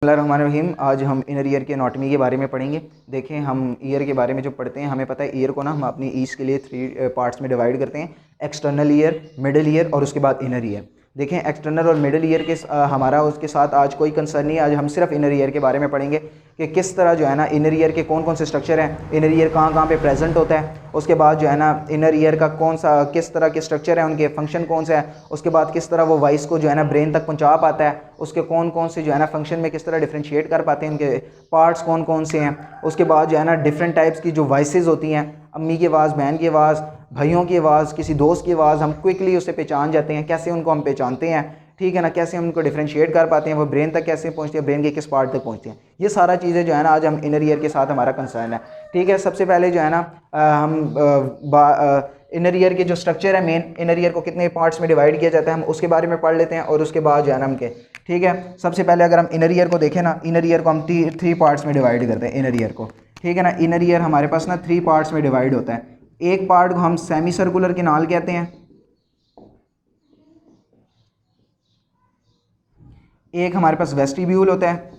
बिस्मिल्लाहिर्रहमानिर्रहीम। आज हम इनर ईयर के एनाटॉमी के बारे में पढ़ेंगे। देखें, हम ईयर के बारे में जो पढ़ते हैं, हमें पता है ईयर को ना हम अपनी ईच के लिए 3 पार्ट्स में डिवाइड करते हैं। एक्सटर्नल ईयर, मिडल ईयर और उसके बाद इनर ईयर। देखें, एक्सटर्नल और मिडल ईयर के हमारा उसके साथ आज कोई कंसर्न नहीं है। आज हम सिर्फ इनर ईयर के बारे में पढ़ेंगे कि किस तरह जो है ना इनर ईयर के कौन कौन से स्ट्रक्चर हैं, इनर ईयर कहाँ कहाँ पे प्रेजेंट होता है, उसके बाद जो है ना इनर ईयर का कौन सा किस तरह के स्ट्रक्चर है, उनके फंक्शन कौन सा है, उसके बाद किस तरह वो वॉइस को जो है ना ब्रेन तक पहुँचा पाता है, उसके कौन कौन से जो है ना फंक्शन में किस तरह डिफ्रेंशिएट कर पाते हैं, उनके पार्ट्स कौन कौन से हैं। उसके बाद जो है ना डिफरेंट टाइप्स की जो वॉइसेस होती हैं, अम्मी की आवाज़, बहन की आवाज़, भाइयों की आवाज़, किसी दोस्त की आवाज़, हम क्विकली उससे पहचान जाते हैं। कैसे उनको हम पहचानते हैं, ठीक है ना, कैसे हम उनको डिफ्रेंशिएट कर पाते हैं, वो ब्रेन तक कैसे पहुंचती है, ब्रेन के किस पार्ट तक पहुंचती हैं। ये सारा चीज़ें जो है ना आज हम इनर ईयर के साथ हमारा कंसर्न है। ठीक है, सबसे पहले जो है ना हम इनर ईयर के जो स्ट्रक्चर है, मेन इनर ईयर को कितने पार्ट्स में डिवाइड किया जाता है, हम उसके बारे में पढ़ लेते हैं। और उसके बाद जो है ना हम के ठीक है, सबसे पहले अगर हम इनर ईयर को देखें ना, इनर ईयर को हम 3 पार्ट्स में डिवाइड करते हैं इनर ईयर को। ठीक है ना, इनर ईयर हमारे पास ना 3 पार्ट्स में डिवाइड होता है। एक पार्ट को हम सेमी सर्कुलर कैनाल कहते हैं, एक हमारे पास वेस्टिब्यूल होता है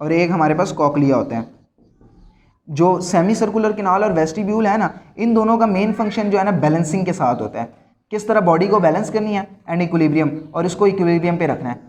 और एक हमारे पास कॉकलिया होता है। जो सेमी सर्कुलर कैनाल और वेस्टिब्यूल है ना, इन दोनों का मेन फंक्शन जो है ना बैलेंसिंग के साथ होता है। किस तरह बॉडी को बैलेंस करनी है एंड इक्विलिब्रियम, और इसको इक्विलिब्रियम पे रखना है।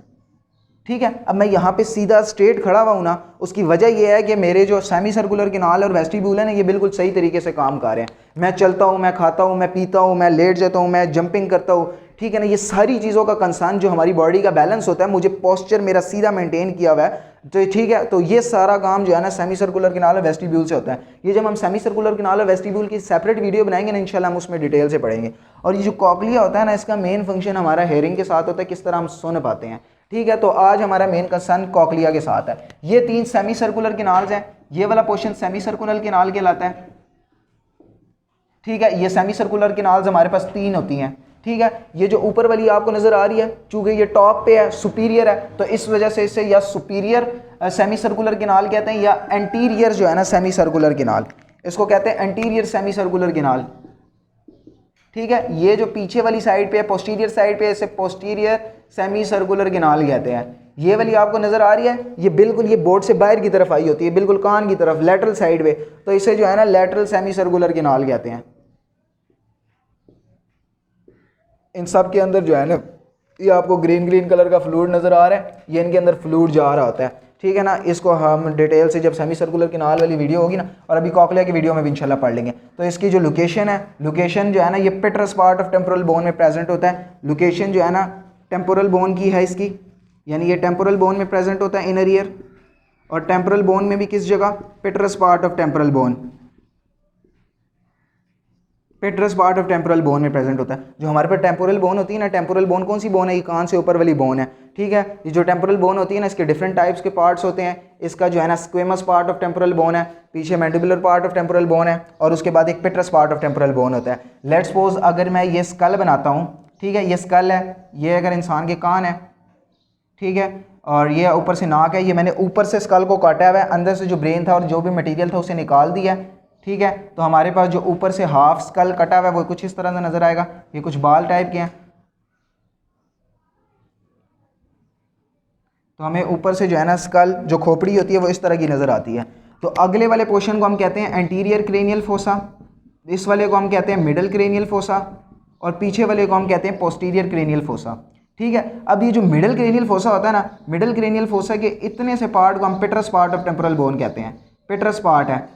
ठीक है, अब मैं यहाँ पे सीधा स्ट्रेट खड़ा हुआ हूँ ना, उसकी वजह यह है कि मेरे जो सेमी सर्कुलर कैनाल और वेस्टिब्यूल है ना, ये बिल्कुल सही तरीके से काम कर रहे हैं। मैं चलता हूँ, मैं खाता हूँ, मैं पीता हूँ, मैं लेट जाता हूँ, मैं जंपिंग करता हूँ। ठीक है ना, ये सारी चीज़ों का कंसर्न जो हमारी बॉडी का बैलेंस होता है, मुझे पोस्चर मेरा सीधा मेंटेन किया हुआ है। तो ठीक है, तो ये सारा काम जो है ना सेमी सर्कुलर कैनाल और वेस्टिब्यूल से होता है। ये जब हम सेमी सर्कुलर कैनाल और वेस्टिब्यूल की सेपरेट वीडियो बनाएंगे ना, इंशाल्लाह हम उसमें डिटेल से पढ़ेंगे। और ये जो कॉकलिया होता है ना, इसका मेन फंक्शन हमारा हेयरिंग के साथ होता है, किस तरह हम सुन पाते हैं। ठीक है, तो आज हमारा मेन कंसर्न कॉकलिया के साथ है। ये 3 सेमी सर्कुलर कैनाल्स हैं, ये वाला पोर्शन सेमी सर्कुलर कैनाल कहलाता है। ठीक है, ये सेमी सर्कुलर कैनाल्स हमारे पास 3 होती हैं। ठीक है, ये जो ऊपर वाली आपको नजर आ रही है, चूंकि ये टॉप पे है, सुपीरियर है, तो इस वजह से इसे या सुपीरियर सेमी सर्कुलर कैनाल कहते हैं, या एंटीरियर जो है ना सेमी सर्कुलर कैनाल, इसको कहते हैं एंटीरियर सेमी सर्कुलर कैनाल। ठीक है, ये जो पीछे वाली साइड पे है, पोस्टीरियर साइड पे, इसे पोस्टीरियर सेमी सर्कुलर कैनाल कहते हैं। ये वाली आपको नजर आ रही है, ये बिल्कुल ये बोर्ड से बाहर की तरफ आई होती है, बिल्कुल कान की तरफ, लेटरल साइड पे, तो इसे जो है ना लेटरल सेमी सर्कुलर कैनाल कहते हैं। इन सब के अंदर जो है ना, ये आपको ग्रीन ग्रीन कलर का फ्लूइड नजर आ रहा है, ये इनके अंदर फ्लूइड जा रहा होता है। ठीक है ना, इसको हम डिटेल से जब सेमी सर्कुलर कैनाल वाली वीडियो होगी ना, और अभी कॉकलिया की वीडियो में भी इंशाल्लाह पढ़ लेंगे। तो इसकी जो लोकेशन है, लोकेशन जो है ना, ये पेट्रस पार्ट ऑफ टेम्पोरल बोन में प्रेजेंट होता है। लोकेशन जो है ना टेम्पोरल बोन की है इसकी, यानी ये टेम्पोरल बोन में प्रेजेंट होता है इनर ईयर, और टेम्पोरल बोन में भी किस जगह, पेट्रस part of temporal bone, पेट्रस part of temporal bone में प्रेजेंट होता है। जो हमारे पास टेम्पोरल बोन होती है ना, टेम्पोरल बोन कौन सी बोन है, ये कान से ऊपर वाली बोन है। ठीक है, ये जो टेम्पोरल बोन होती है ना, इसके डिफरेंट टाइप्स के पार्ट्स होते हैं। इसका जो है ना squamous part of temporal bone है, पीछे mandibular part of temporal bone है, और उसके बाद एक पेट्रस पार्ट ऑफ टेम्पोरल बोन होता है। लेट्स सपोज अगर मैं ये स्कल बनाता हूँ, ठीक है, ये स्कल है, ये अगर इंसान के कान है, ठीक है, और ये ऊपर से नाक है, ये मैंने ऊपर से स्कल को काटा हुआ है, अंदर से जो ब्रेन था और जो भी मटेरियल था उसे निकाल दिया। ठीक है, तो हमारे पास जो ऊपर से हाफ स्कल कटा हुआ है वो कुछ इस तरह से नजर आएगा, ये कुछ बाल टाइप के हैं। तो हमें ऊपर से जो है ना स्कल, जो खोपड़ी होती है, वो इस तरह की नजर आती है। तो अगले वाले पोर्शन को हम कहते हैं एंटीरियर क्रेनियल फोसा, इस वाले को हम कहते हैं मिडल क्रेनियल फोसा, और पीछे वाले को हम कहते हैं पोस्टीरियर क्रेनियल फोसा। ठीक है, अब ये जो मिडल क्रेनियल फोसा होता है ना, मिडल क्रेनियल फोसा के इतने से पार्ट को हम पेट्रस पार्ट ऑफ टेम्पोरल बोन कहते हैं। पेट्रस पार्ट है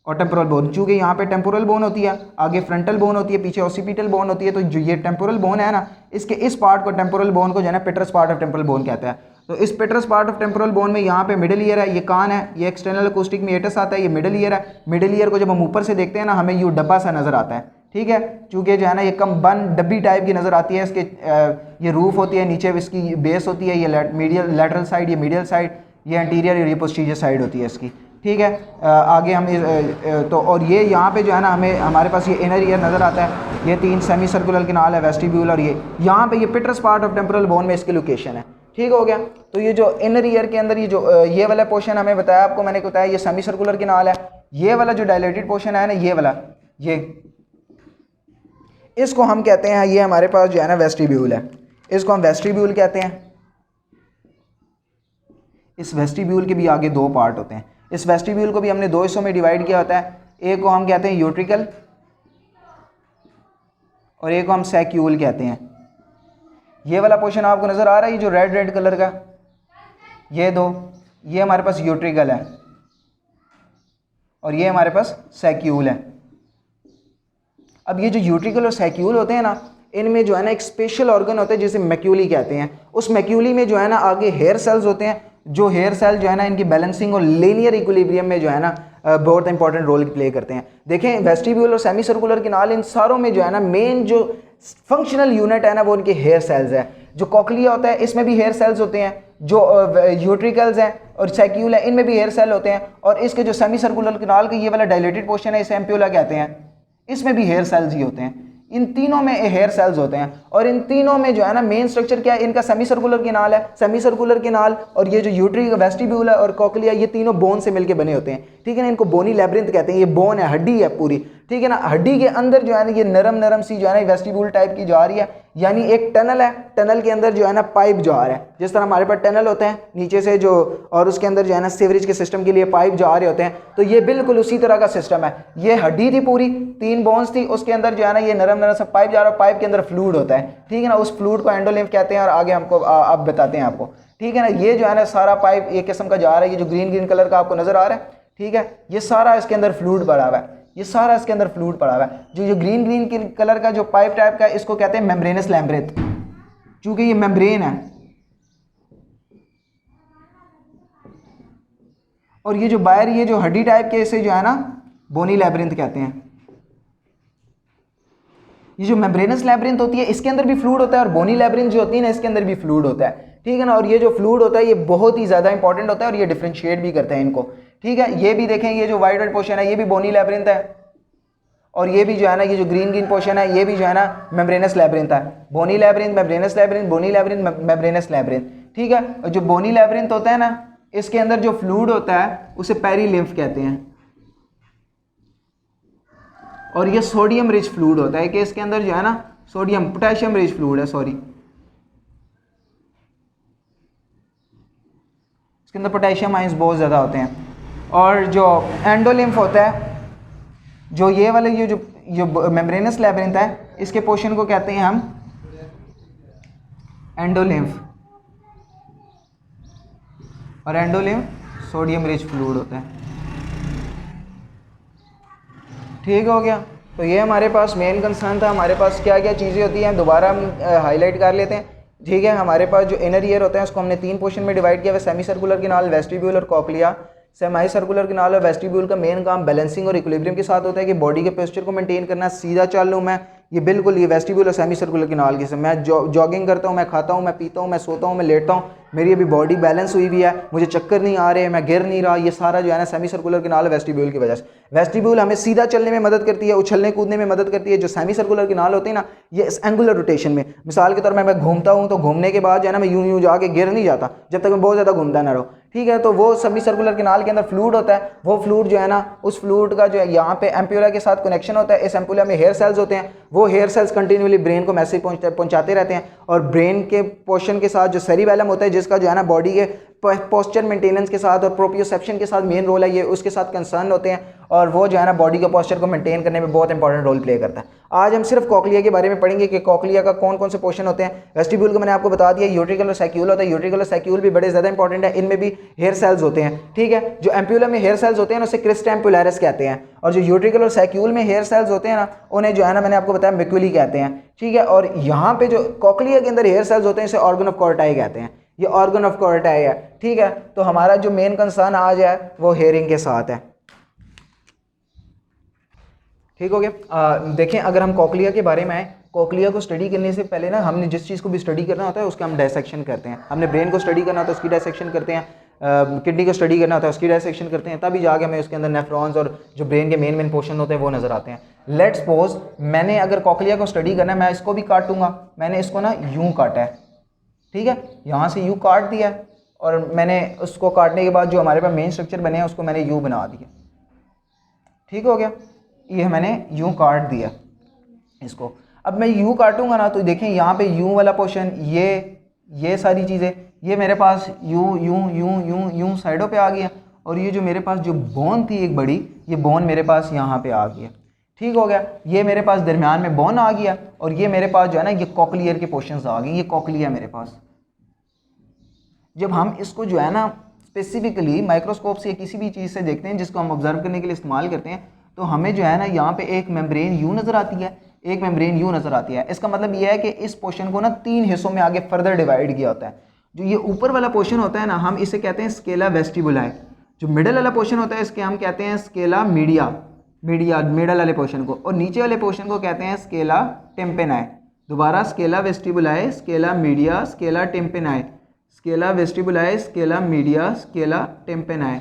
और टेम्पोरल बोन, चूंकि यहाँ पे टेम्पोरल बोन होती है, आगे फ्रंटल बोन होती है, पीछे ऑसिपिटल बोन होती है, तो जो ये टेम्पोरल बोन है ना, इसके इस पार्ट को, टेम्पोरल बोन को जो है ना पेट्रस पार्ट ऑफ टेम्पोरल बोन कहता है। तो इस पेट्रस पार्ट ऑफ टेम्पोरल बोन में यहाँ पे मिडल ईयर है, ये कान है, ये एक्सटर्नल अकॉस्टिक मीएटस आता है, ये मिडल ईयर है। मिडल ईयर को जब हम ऊपर से देखते हैं ना, हमें यूँ डब्बा सा नजर आता है। ठीक है, चूंकि जो है ना ये कम बन डब्बी टाइप की नजर आती है, इसके ये रूफ होती है, नीचे इसकी बेस होती है, ये मीडियल लेटरल साइड, ये मीडियल साइड, ये एंटीरियर और ये पोस्टीरियर साइड होती है इसकी। ठीक है, आगे हम तो और ये यहाँ पे जो है ना हमें हमारे पास ये इनर ईयर नज़र आता है, ये 3 सेमी सर्कुलर कैनाल है, वेस्टिब्यूल, और ये यहाँ पे ये पेट्रस पार्ट ऑफ टेम्पोरल बोन में इसकी लोकेशन है। ठीक हो गया, तो ये जो इनर ईयर के अंदर ये जो ये वाला पोर्शन हमें बताया, आपको मैंने बताया ये सेमी सर्कुलर कैनाल है। ये वाला जो डायलेटेड पोर्शन है ना, ये वाला, ये इसको हम कहते हैं, ये हमारे पास जो है ना वेस्टिब्यूल है, इसको हम वेस्टिब्यूल कहते हैं। इस वेस्टिब्यूल के भी आगे दो पार्ट होते हैं। इस वेस्टिब्यूल को भी हमने दो हिस्सों में डिवाइड किया होता है, एक को हम कहते हैं यूट्रिकल और एक को हम सैक्यूल कहते हैं। ये वाला पोर्शन आपको नज़र आ रहा है, ये जो रेड रेड कलर का, ये दो, ये हमारे पास यूट्रिकल है और ये हमारे पास सैक्यूल है। अब ये जो यूट्रिकल और सैक्यूल होते हैं ना, इनमें जो है ना एक स्पेशल ऑर्गन होता है जिसे मैक्यूली कहते हैं। उस मैक्यूली में जो है ना आगे हेयर सेल्स होते हैं, जो हेयर सेल जो है ना इनकी बैलेंसिंग और लीनियर इक्विलिब्रियम में जो है ना बहुत इंपॉर्टेंट रोल प्ले करते हैं। देखें वेस्टिब्यूल और सेमी सर्कुलर कैनाल, इन सारों में जो है ना मेन जो फंक्शनल यूनिट है ना वो इनके हेयर सेल्स है। जो कॉकलिया होता है इसमें भी हेयर सेल्स होते हैं, जो यूट्रिकल्स हैं और सैक्यूल है इनमें भी हेयर सेल होते हैं, और इसके जो सेमी सर्कुलर कैनाल का ये वाला डायलेटेड पोर्शन है इसे एम्प्यूला कहते हैं, इसमें भी हेयर सेल्स ही होते हैं। इन तीनों में हेयर सेल्स होते हैं और इन तीनों में जो है ना मेन स्ट्रक्चर क्या है, इनका सेमी सर्कुलर कैनाल है। सेमी सर्कुलर कैनाल और ये जो यूट्रिक वेस्टिब्यूल है और कॉकलिया, ये तीनों बोन से मिलके बने होते हैं, ठीक है ना। इनको बोनी लैब्रिंथ कहते हैं। ये बोन है, हड्डी है पूरी, ठीक है ना। हड्डी के अंदर जो है ना ये नरम नरम सी जो है ना वेस्टिब्यूल टाइप की जा रही है, यानी एक टनल है, टनल के अंदर जो है ना पाइप जा रहा है। जिस तरह हमारे पास टनल होते हैं नीचे से जो, और उसके अंदर जो है ना सीवरेज के सिस्टम के लिए पाइप जा रहे होते हैं, तो ये बिल्कुल उसी तरह का सिस्टम है। ये हड्डी थी पूरी, 3 बोन्स थी, उसके अंदर जो है ना ये नरम नरम सा पाइप जा रहा है, पाइप के अंदर फ्लूइड होता है, ठीक है ना। उस फ्लूइड को एंडोलिम्फ कहते हैं और आगे हमको अब बताते हैं आपको, ठीक है ना। ये जो है ना सारा पाइप एक किस्म का जा रहा है, ये जो ग्रीन ग्रीन कलर का आपको नजर आ रहा है, ठीक है, ये सारा इसके अंदर फ्लूइड पड़ा हुआ है, ये सारा इसके अंदर फ्लूइड पड़ा हुआ है। जो ग्रीन ग्रीन कलर का जो पाइप टाइप का, इसको कहते हैं मेम्ब्रेनस लैम्ब्रेथ, चूंकि ये मेम्ब्रेन है। और ये जो बाहर ये जो हड्डी टाइप के, इसे जो है ना बोनी लैब्रिंथ कहते हैं। ये जो मेम्ब्रेनस लैब्रिंथ होती है इसके अंदर भी फ्लूइड होता है, और बोनी लैब्रिंथ जो होती है ना इसके अंदर भी फ्लूइड होता है, ठीक है ना। और ये जो फ्लूइड होता है ये बहुत ही ज़्यादा इंपॉर्टेंट होता है और ये डिफरेंशिएट भी करते हैं इनको, ठीक है। ये भी देखें, ये जो वाइट वाइट पोर्शन है ये भी बोनी लैब्रिंथ है, और ये भी जो है ना ये जो ग्रीन ग्रीन पोर्शन है ये भी जो है ना मेम्ब्रेनस लैब्रिंथ है। बोनी लैब्रिंथ, मेम्ब्रेनस लैब्रिंथ, बोनी लैब्रिंथ, मेम्ब्रेनस लैब्रिंथ, ठीक है। और जो बोनी लैब्रिंथ होता है ना, इसके अंदर जो फ्लूइड होता है उसे पेरीलिम्फ कहते हैं, और ये सोडियम रिच फ्लूइड होता है कि इसके अंदर जो है ना सोडियम, पोटेशियम रिच फ्लूइड है, सॉरी, इसके अंदर पोटेशियम आयंस बहुत ज़्यादा होते हैं। और जो एंडोलिम्फ होता है, जो ये वाले ये जो मेम्ब्रेनस लैब्रिंथ है इसके पोर्शन को कहते हैं हम एंडोलिम्फ, और एंडोलिम्फ सोडियम रिच फ्लूइड होता है, ठीक हो गया। तो ये हमारे पास मेन कंसर्न था। हमारे पास क्या क्या चीज़ें होती हैं दोबारा हम हाईलाइट कर लेते हैं, ठीक है। हमारे पास जो इनर ईयर होता है उसको हमने 3 पोर्शन में डिवाइड किया हुआ, सेमी सर्कुलर कैनाल, वेस्टिब्यूल और कॉकलिया। सेमी सर्कुलर कैनाल और वेस्टिब्यूल का मेन काम बैलेंसिंग और इक्विलिब्रियम के साथ होता है कि बॉडी के पोस्चर को मेंटेन करना। सीधा चल लूँ मैं, ये बिल्कुल ये वेस्टिब्यूल और सेमी सर्कुलर कैनाल के, मैं जॉगिंग करता हूँ, मैं खाता हूँ, मैं पीता हूँ, मैं सोता हूँ, मैं लेटता हूँ, मेरी अभी बॉडी बैलेंस हुई हुई है, मुझे चक्कर नहीं आ रहे, मैं गिर नहीं रहा, ये सारा जो है ना सेमी सर्कुलर कैनाल वेस्टिब्यूल की वजह से। वेस्टिब्यूल हमें सीधा चलने में मदद करती है, उछलने कूदने में मदद करती है। जो सेमी सर्कुलर कैनाल होते हैं ना ये एंगुलर रोटेशन में, मिसाल के तौर पर मैं घूमता हूँ तो घूमने के बाद जो है ना मैं यूं जाके गिर नहीं जाता जब तक मैं बहुत ज़्यादा घूमता ना रहो, ठीक है। तो वो सेमी सर्कुलर कैनाल के अंदर फ्लूइड होता है, वो फ्लूइड जो है ना उस फ्लूइड का जो है यहाँ पे एम्प्यूला के साथ कनेक्शन होता है। इस एम्प्यूला में हेयर सेल्स होते हैं, वो हेयर सेल्स कंटिन्यूअली ब्रेन को मैसेज पहुंचाते रहते हैं, और ब्रेन के पोर्शन के साथ जो सेरिबेलम होता है जिसका जो है ना बॉडी के पोस्चर मेंटेनेंस के साथ और प्रोप्रियोसेप्शन के साथ मेन रोल है, ये उसके साथ कंसर्न होते हैं, और वो जो है ना बॉडी के पोस्चर को मेंटेन करने में बहुत इंपॉर्टेंट रोल प्ले करता है। आज हम सिर्फ कॉकलिया के बारे में पढ़ेंगे कि कॉकलिया का कौन कौन से पोर्शन होते हैं। वेस्टिब्यूल को मैंने आपको बता दिया, यूट्रिकल और सैक्यूल होता है, यूट्रिकल और सैक्यूल भी बड़े ज़्यादा इंपॉर्टेंट है, इनमें भी हेयर सेल्स होते हैं, ठीक है। जो एम्प्यूला में हेयर सेल्स होते हैं उसे क्रिस्टा एम्पुलरिस कहते हैं, और जो यूट्रिकल और सैक्यूल में हेयर सेल्स होते हैं ना उन्हें जो है ना मैंने आपको बताया मैक्यूली कहते हैं, ठीक है। और यहाँ पे जो कॉकलिया के अंदर हेयर सेल्स होते हैं इसे ऑर्गन ऑफ कॉर्टाई कहते हैं, ये ऑर्गन ऑफ कॉर्टाई है, ठीक है। तो हमारा जो मेन कंसर्न आज है वो हेयरिंग के साथ है, ठीक हो गया। देखें अगर हम कॉकलिया के बारे में आए, कॉकलिया को स्टडी करने से पहले ना हमने जिस चीज़ को भी स्टडी करना होता है उसका हम डायसेक्शन करते हैं। हमने ब्रेन को स्टडी करना होता है उसकी डायसेक्शन करते हैं, किडनी को स्टडी करना होता है उसकी डायसेक्शन करते हैं, तभी जाके हमें उसके अंदर नेफ्रॉन्स और जो ब्रेन के मेन पोर्शन होते हैं वो नज़र आते हैं। लेट्स सपोज मैंने अगर कॉकलिया को स्टडी करना है, मैं इसको भी काटूंगा, मैंने इसको ना यूँ काटा है, ठीक है, यहाँ से यूँ काट दिया है, और मैंने उसको काटने के बाद जो हमारे पास मेन स्ट्रक्चर बने हैं उसको मैंने यूँ बना दिया, ठीक हो गया। ये मैंने यूँ काट दिया इसको। अब मैं यूँ काटूंगा ना तो देखें यहाँ पे यूँ वाला पोर्शन, ये सारी चीज़ें, ये मेरे पास यूं यूं यूं यूं यूं साइडों पे आ गया, और ये जो मेरे पास जो बोन थी एक बड़ी, ये बोन मेरे पास यहाँ पे आ गया। ठीक हो गया, ये मेरे पास दरमियान में बोन आ गया, और ये मेरे पास जो है ना ये कॉकलियर के पोर्शंस आ गए, ये कॉकलिया मेरे पास। जब हम इसको जो है ना स्पेसिफिकली माइक्रोस्कोप से किसी भी चीज़ से देखते हैं जिसको हम ऑब्जर्व करने के लिए इस्तेमाल करते हैं, तो हमें जो है ना यहाँ पे एक मेम्ब्रेन यूं नज़र आती है, एक मेम्ब्रेन यूं नज़र आती है। इसका मतलब ये है कि इस पोर्शन को ना 3 हिस्सों में आगे फर्दर डिवाइड किया होता है। जो ये ऊपर वाला पोर्शन होता है ना, हम इसे कहते हैं स्केला वेस्टिबुलाई। जो मिडल वाला पोर्शन होता है इसके हम कहते हैं स्केला मीडिया, मिडल वाले पोर्शन को, और नीचे वाले पोर्शन को कहते हैं स्केला टेम्पेनाई। दोबारा scala vestibuli, scala media, scala tympani, scala vestibuli, scala media, scala tympani.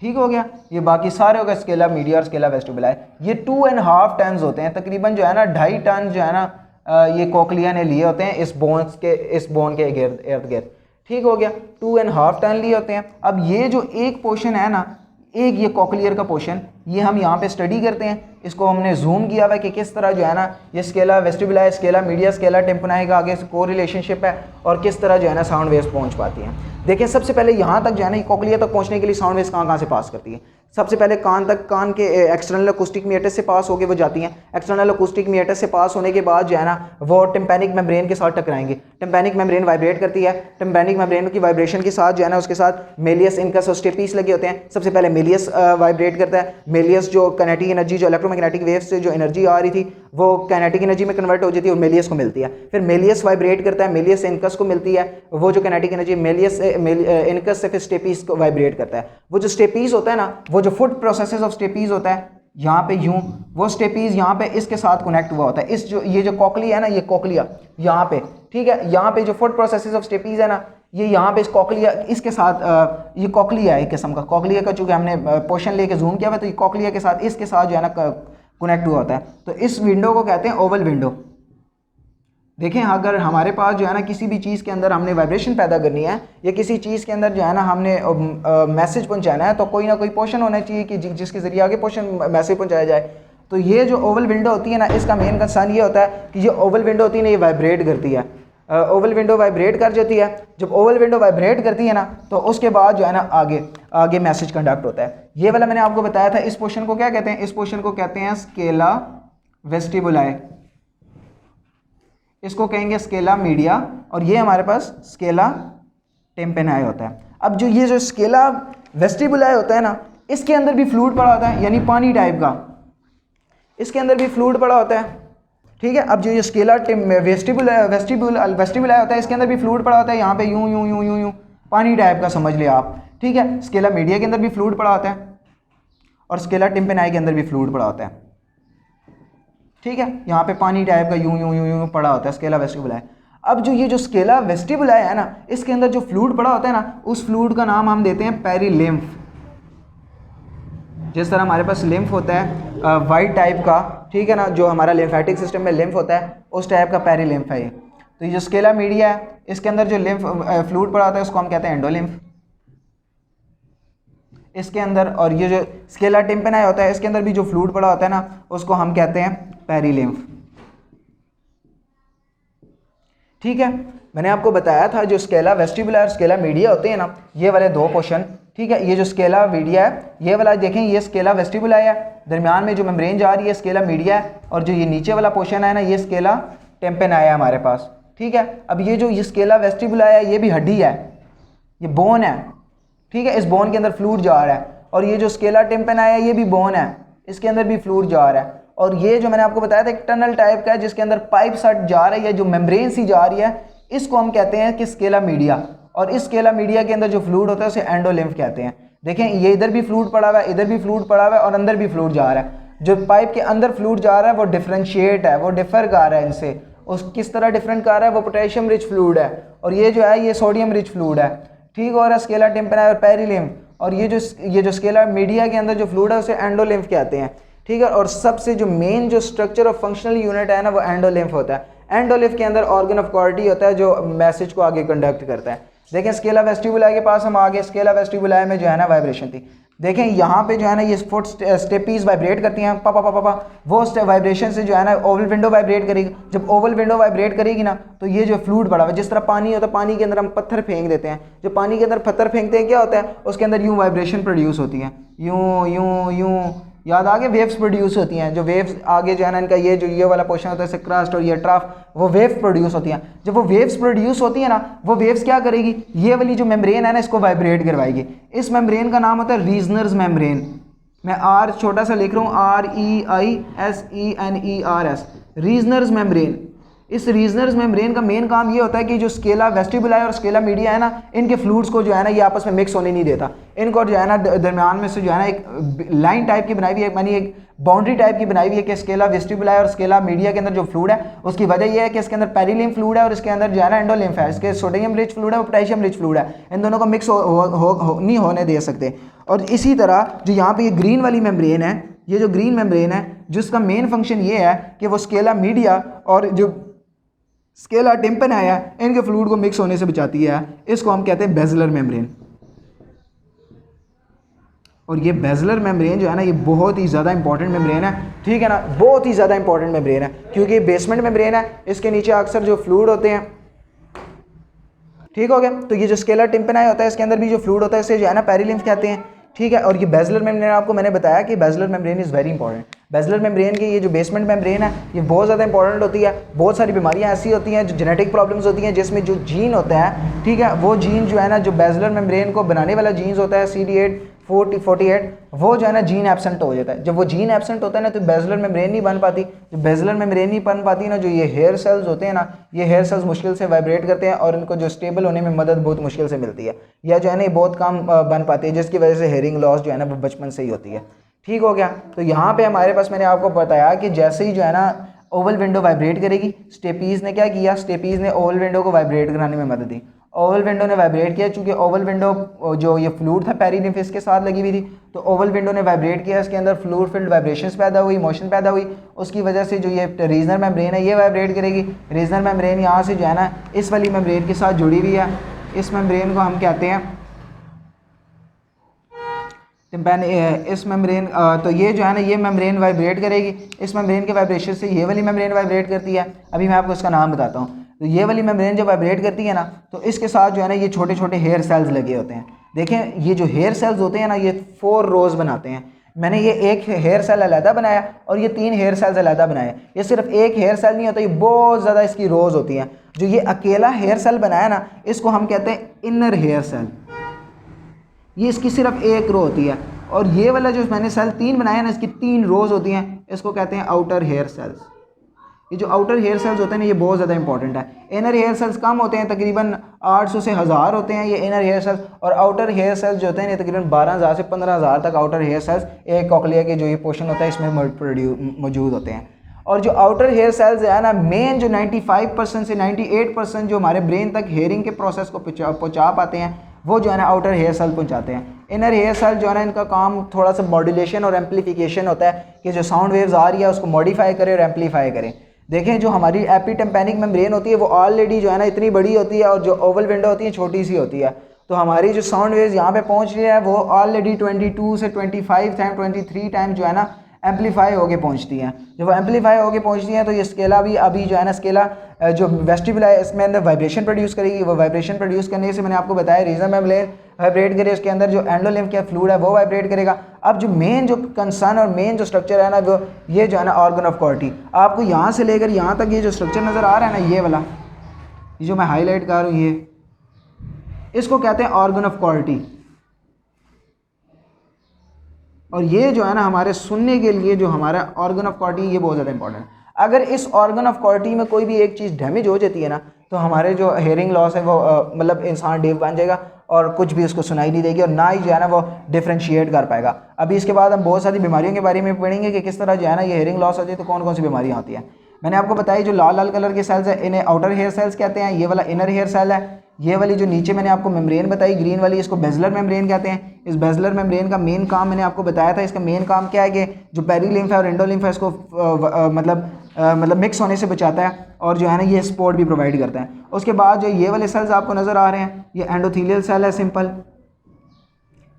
ठीक हो गया, ये बाकी सारे हो गए स्केला मीडिया और स्केला वेस्टिबुलाई। ये 2.5 टन होते हैं तकरीबन, जो है ना 2.5 टन जो है ना ये कोक्लिया ने लिए होते हैं इस बोन के इर्द गिर्द। ठीक हो गया, 2.5 टन लिए होते हैं। अब ये जो एक पोर्शन है ना, एक ये कॉकलियर का पोर्शन, ये हम यहाँ पे स्टडी करते हैं। इसको हमने जूम किया हुआ है कि किस तरह जो है ना ये scala vestibuli, scala media, scala tympani का आगे को रिलेशनशिप है, और किस तरह जो है ना साउंड वेव्स पहुँच पाती हैं। देखिए सबसे पहले यहाँ तक जो है ना कॉकलिया तक पहुँचने के लिए साउंड वेव्स कहाँ से पास करती है। सबसे पहले कान तक, कान के एक्सटर्नल अकूस्टिक मीटस से पास होकर वो जाती हैं। एक्सटर्नल अकूस्टिक मीटस से पास होने के बाद जो है ना वो टिम्पैनिक मेम्ब्रेन के साथ टकराएंगे। टिम्पैनिक मेम्ब्रेन वाइब्रेट करती है। टिम्पैनिक मेम्ब्रेन की वाइब्रेशन के साथ जो है ना उसके साथ मेलियस, इनकस और स्टेपीस लगे होते हैं। सबसे पहले मेलियस वाइब्रेट करता है। मेलियस जो काइनेटिक एनर्जी, जो इलेक्ट्रोमैग्नेटिक वेव्स से जो एनर्जी आ रही थी वो काइनेटिक एनर्जी में कन्वर्ट हो जाती है और मेलियस को मिलती है। फिर मेलियस वाइब्रेट करता है, मेलियस इनकस को मिलती है। वो जो काइनेटिक एनर्जी मेलियस इनकस से फिर स्टेपीस को वाइब्रेट करता है। वो जो स्टेपीस होता है ना, वो जो फुट प्रोसेसेस ऑफ स्टेपीज होता है यहाँ पे यूं, वो स्टेपीज यहाँ पे इसके साथ कनेक्ट हुआ होता है। इस जो ये जो कॉकलिया है ना, ये कॉकलिया यहाँ पे, ठीक है, यहाँ पे जो फुट प्रोसेसेस ऑफ स्टेपीज है ना, ये यहाँ पे इस कॉकलिया इसके साथ, ये कॉकलिया है एक किस्म का। कॉकलिया का चूँकि हमने पोर्शन लेके जूम किया हुआ है, तो ये कॉकलिया के साथ इसके साथ जो है ना कनेक्ट हुआ होता है। तो इस विंडो को कहते हैं ओवल विंडो। देखें, अगर हमारे पास जो है ना किसी भी चीज़ के अंदर हमने वाइब्रेशन पैदा करनी है या किसी चीज़ के अंदर जो है ना हमने मैसेज पहुंचाना है, तो कोई ना कोई पोर्शन होना चाहिए कि जिसके ज़रिए आगे पोर्शन मैसेज पहुंचाया जाए। तो ये जो ओवल विंडो होती है ना, इसका मेन कंसर्न ये होता है कि ये ओवल विंडो होती है ना, ये वाइब्रेट करती है। ओवल विंडो वाइब्रेट कर जाती है। जब ओवल विंडो वाइब्रेट करती है ना, तो उसके बाद जो है ना आगे मैसेज कंडक्ट होता है। ये वाला मैंने आपको बताया था। इस पोर्शन को क्या कहते हैं? इस पोर्शन को कहते हैं स्केला वेस्टिबुलाई, इसको कहेंगे स्केला मीडिया, और ये हमारे पास स्केला टेम्पेनाई होता है। अब जो ये जो स्केला वेस्टिबुलाई होता है ना, इसके अंदर भी फ्लूइड पड़ा होता है, यानी पानी टाइप का, इसके अंदर भी फ्लूइड पड़ा होता है। ठीक है, अब जो ये स्केला वेस्टिबुलाई होता है, इसके अंदर भी फ्लूइड पड़ा होता है। यहाँ पे यूं यूं यूं यूं यूं पानी टाइप का समझ लिया आप। ठीक है, स्केला मीडिया के अंदर भी फ्लूइड पड़ा होता है और स्केला टेम्पेनाई के अंदर भी फ्लूइड पड़ा होता है। ठीक है, यहाँ पे पानी टाइप का यूं यूं यूं यूं पड़ा होता है स्केला वेस्टिबुलाई। अब जो ये जो स्केला वेस्टिबुलाई है ना, इसके अंदर जो फ्लूइड पड़ा होता है ना, उस फ्लूइड का नाम हम देते हैं पेरिलिम्फ। जिस तरह हमारे पास लिम्फ होता है वाइट टाइप का, ठीक है ना, जो हमारा लिम्फेटिक सिस्टम में लिम्फ होता है, उस टाइप का पेरिलिम्फ है ये। तो ये जो स्केला मीडिया है, इसके अंदर जो लिम्फ फ्लूइड पड़ा होता है उसको हम कहते हैं एंडोलिम्फ इसके अंदर। और ये जो स्केला टेम्पेनाई होता है, इसके अंदर भी जो फ्लूइड पड़ा होता है ना, उसको हम कहते हैं पेरिलिम्फ। ठीक है, मैंने आपको बताया था जो स्केला वेस्टिबुलाई और स्केला मीडिया होते हैं ना, ये वाले दो पोर्शन। ठीक है, ये जो स्केला मीडिया है, ये वाला देखें, ये स्केला वेस्टिबुलाई है, दरमियान में जो मेम्ब्रेन जा रही है स्केला मीडिया है, और जो ये नीचे वाला पोर्शन है ना, ये स्केला टेम्पेनाई है हमारे पास। ठीक है, अब ये जो ये स्केला वेस्टिबुलाई है, ये भी हड्डी है, ये बोन है। ठीक है, इस बोन के अंदर फ्लूइड जा रहा है। और ये जो स्केला टेम्पेनाई है, ये भी बोन है, इसके अंदर भी फ्लूइड जा रहा है। और ये जो मैंने आपको बताया था एक टनल टाइप का है, जिसके अंदर पाइप सट जा रही है, जो मेम्ब्रेन सी जा रही है, इसको हम कहते हैं कि स्केला मीडिया। और इस स्केला मीडिया के अंदर जो फ्लूइड होता है उसे एंडोलिम्फ कहते हैं। देखें, ये इधर भी फ्लूइड पड़ा हुआ है, इधर भी फ्लूइड पड़ा हुआ है, और अंदर भी फ्लूइड जा रहा है। जो पाइप के अंदर फ्लूइड जा रहा है वो डिफरेंशिएट है, वो डिफर कर रहा है इनसे। उस किस तरह डिफरेंट कर रहा है? वो पोटेशियम रिच फ्लूइड है, और ये जो है ये सोडियम रिच फ्लूइड है। ठीक, और स्केला टेम्पेनाई और पेरिलिम्फ। और ये जो स्केला मीडिया के अंदर जो फ्लूइड है उसे एंडोलिम्फ कहते हैं। ठीक है, और सबसे जो मेन जो स्ट्रक्चर ऑफ फंक्शनल यूनिट है ना, वो एंडोलिम्फ होता है। एंडोलिम्फ के अंदर ऑर्गन ऑफ कॉर्टी होता है जो मैसेज को आगे कंडक्ट करता है। देखें, स्केला वेस्टिबुलाई के पास हम आगे, स्केला वेस्टिबुलाई में जो है ना वाइब्रेशन थी। देखें यहाँ पे जो है ना ये फुट स्टेपीज वाइब्रेट करती हैं, पापा पापा पापा, वो वाइब्रेशन से जो है ना ओवल विंडो वाइब्रेट करेगी। जब ओवल विंडो वाइब्रेट करेगी ना तो ये जो फ्लूइड बढ़ा हुआ है, जिस तरह पानी होता है, पानी के अंदर हम पत्थर फेंक देते हैं, जो पानी के अंदर पत्थर फेंकते हैं क्या होता है, उसके अंदर यूँ वाइब्रेशन प्रोड्यूस होती है, यूँ यूँ यूँ, याद आगे वेव्स प्रोड्यूस होती हैं। जो वेव्स आगे जो है ना इनका ये जो ये वाला पोर्शन होता है क्रस्ट और ये ट्राफ, वो वेव प्रोड्यूस होती हैं। जब वो वेव्स प्रोड्यूस होती है ना, वो वेव्स क्या करेगी, ये वाली जो मेम्ब्रेन है ना इसको वाइब्रेट करवाएगी। इस मेम्ब्रेन का नाम होता है रीजनर्स मेम्ब्रेन। मैं आर छोटा सा लिख रहा हूँ, REISENERS, रीजनर्स मेम्ब्रेन। इस रीजनर्स मेम्ब्रेन का मेन काम ये होता है कि जो स्केला वेस्टिबुलाई और स्केला मीडिया है ना, इनके फ्लूइड्स को जो है ना ये आपस में मिक्स होने नहीं देता। इनको जो है ना दरमियान में से जो है ना एक लाइन टाइप की बनाई हुई है, यानी एक बाउंड्री टाइप की बनाई हुई है कि स्केला वेस्टिबुलाई और स्केला मीडिया के अंदर जो फ्लूइड है उसकी वजह यह है कि इसके अंदर पेरिलिम्फ फ्लूइड है और इसके अंदर जो है ना एंडोलिम्फ है। इसके सोडियम रिच फ्लूइड है और पोटेशियम रिच फ्लूइड है, इन दोनों को मिक्स नहीं होने दे सकते। और इसी तरह जो यहाँ पे ये ग्रीन वाली मेम्ब्रेन है, ये जो ग्रीन मेम्ब्रेन है जिसका मेन फंक्शन ये है कि वो स्केला मीडिया और जो स्केला टिम्पन है इनके फ्लूइड को मिक्स होने से बचाती है। इसको हम कहते हैं बेजलर मेम्ब्रेन। और ये बेजलर मेम्ब्रेन जो है ना ये बहुत ही ज़्यादा इंपॉर्टेंट मेम्ब्रेन है, ठीक है ना, बहुत ही ज़्यादा इंपॉर्टेंट मेम्ब्रेन है क्योंकि ये बेसमेंट मेम्ब्रेन है, इसके नीचे अक्सर जो फ्लूइड होते हैं, ठीक हो गया। तो ये जो स्केला टिम्पनाई होता है इसके अंदर भी जो फ्लूइड होता है इसे जो है ना पेरिलिम्फ कहते हैं, ठीक है। और ये बेजलर मेम्ब्रेन आपको मैंने बताया कि Baszler membrane is very important. Baszler membrane की ये जो बेसमेंट मेम्ब्रेन है ये बहुत ज़्यादा इंपॉर्टेंट होती है। बहुत सारी बीमारियां ऐसी होती हैं जो जेनेटिक प्रॉब्लम्स होती हैं जिसमें जो जीन होता है, ठीक है, वो जीन जो है ना जो बेजलर मेम्ब्रेन को बनाने वाला जीन्स होता है CD848, वो जो है ना जीन एब्सेंट हो जाता है। जब वो जीन एब्सेंट होता है ना तो बेजलर मेम्ब्रेन नहीं बन पाती। जो बेजलर मेम्ब्रेन नहीं बन पाती ना, जो ये हेयर सेल्स होते हैं ना, ये हेयर सेल्स मुश्किल से वाइब्रेट करते हैं और इनको जो स्टेबल होने में मदद बहुत मुश्किल से मिलती है, या जो है ना ये बहुत कम बन पाती है, जिसकी वजह से हेयरिंग लॉस जो है ना वो बचपन से ही होती है, ठीक हो गया। तो यहाँ पे हमारे पास मैंने आपको बताया कि जैसे ही जो है ना ओवल विंडो वाइब्रेट करेगी, स्टेपीज़ ने क्या किया, स्टेपीज़ ने ओवल विंडो को वाइब्रेट कराने में मदद दी। ओवल विंडो ने वाइब्रेट किया, चूंकि ओवल विंडो जो ये फ्लूइड था पेरिनिम्फ के साथ लगी हुई थी, तो ओवल विंडो ने वाइब्रेट किया, इसके अंदर फ्लूइड फील्ड वाइब्रेशंस पैदा हुई, मोशन पैदा हुई, उसकी वजह से जो ये रीजनल मेम्ब्रेन है ये वाइब्रेट करेगी। रीजनल मेम्ब्रेन यहाँ से जो है ना इस वाली मेम्ब्रेन के साथ जुड़ी हुई है, इस मेम्ब्रेन को हम कहते हैं इस मेम्ब्रेन। तो ये जो है ना ये मेम्ब्रेन वाइब्रेट करेगी, इस मेम्ब्रेन के वाइब्रेशन से ये वाली मेम्ब्रेन वाइब्रेट करती है। अभी मैं आपको इसका नाम बताता हूँ। तो ये वाली मेम्ब्रेन जब वाइब्रेट करती है ना तो इसके साथ जो है ना ये छोटे छोटे हेयर सेल्स लगे होते हैं। देखें ये जो हेयर सेल्स होते हैं ना ये 4 रोज बनाते हैं। मैंने ये एक हेयर सेल अलहदा बनाया और ये 3 हेयर सेल्स अलहदा बनाए। ये सिर्फ एक हेयर सेल नहीं होता, ये बहुत ज़्यादा इसकी रोज होती हैं। जो ये अकेला हेयर सेल बनाया ना इसको हम कहते हैं इनर हेयर सेल, ये इसकी सिर्फ एक रो होती है। और ये वाला जो मैंने सेल 3 बनाया ना इसकी 3 रोज होती हैं, इसको कहते हैं आउटर हेयर सेल्स। ये जो आउटर हेयर सेल्स होते हैं ना ये बहुत ज़्यादा इंपॉर्टेंट है। इनर हेयर सेल्स कम होते हैं, तकरीबन 800 से 1000 होते हैं ये इनर हेयर सेल्स, और आउटर हेयर सेल्स जो होते हैं ये तकरीबन 12000 से 15000 तक आउटर हेयर सेल्स एक कॉकलिया के जो ये पोर्शन होता है इसमें मौजूद होते हैं। और जो आउटर हेयर सेल्स है ना मेन जो 95% से 98% जो हमारे ब्रेन तक हेयरिंग के प्रोसेस को पहुँचा पाते हैं वो जो है ना आउटर हेयर सेल पहुँचाते हैं। इनर हेयर सेल जो है ना इनका काम थोड़ा सा मॉड्यूलेशन और एम्पलीफिकेशन होता है कि जो साउंड वेव्स आ रही है उसको मॉडिफाई करे और एम्पलीफाई करें। देखें जो हमारी एपिटेम्पैनिक मेम्ब्रेन होती है वो ऑलरेडी जो है ना इतनी बड़ी होती है और जो ओवल विंडो होती है छोटी सी होती है। तो हमारी जो साउंड वेव्स यहाँ पे पहुँच रही है वो ऑलरेडी 22 से 25 टाइम 23 टाइम जो है ना एम्पलीफाई होके पहुँचती हैं। जब वो एम्पलीफाई होके पहुँचती हैं तो ये स्केला भी अभी जो है ना स्केला जो वेस्टिबुल है इसमें अंदर वाइब्रेशन प्रोड्यूस करेगी। वो वाइब्रेशन प्रोड्यूस करने से मैंने आपको बताया रीजनल मेम्ब्रेन वाइब्रेट करे, उसके अंदर जो एंडोलिम्फ का फ्लूइड है वो वाइब्रेट करेगा। अब जो मेन जो कंसर्न और मेन जो स्ट्रक्चर है ना वो ये जो है ना ऑर्गन ऑफ कॉर्टी, आपको यहाँ से लेकर यहाँ तक ये जो स्ट्रक्चर नज़र आ रहा है ना ये वाला, ये जो मैं हाईलाइट कर रहा हूँ ये, इसको कहते हैं ऑर्गन ऑफ कॉर्टी। और ये जो है ना हमारे सुनने के लिए जो हमारा ऑर्गन ऑफ कॉर्टी ये बहुत ज़्यादा इंपॉर्टेंट है। अगर इस ऑर्गन ऑफ कॉर्टी में कोई भी एक चीज़ डैमेज हो जाती है ना तो हमारे जो हेयरिंग लॉस है वो मतलब इंसान डेफ बन जाएगा और कुछ भी उसको सुनाई नहीं देगी और ना ही जो है ना वो डिफ्रेंशिएट कर पाएगा। अभी इसके बाद हम बहुत सारी बीमारियों के बारे में पढ़ेंगे कि किस तरह जो है ना ये हेयरिंग लॉस होती है तो कौन कौन सी बीमारियाँ होती हैं। मैंने आपको बताया जो लाल लाल कलर के सेल्स है इन्हें आउटर हेयर सेल्स कहते हैं, ये वाला इनर हेयर सेल है। ये वाली जो नीचे मैंने आपको मेम्ब्रेन बताई ग्रीन वाली इसको बेजलर मेम्ब्रेन कहते हैं। इस बेजलर मेम्ब्रेन का मेन काम मैंने आपको बताया था, इसका मेन काम क्या है कि जो पेरिलिम्फ है और एंडोलिम्फ है इसको मतलब मिक्स होने से बचाता है और जो है ना ये सपोर्ट भी प्रोवाइड करता है। उसके बाद जो ये वाले सेल्स आपको नज़र आ रहे हैं ये एंडोथीलियल सेल है सिंपल,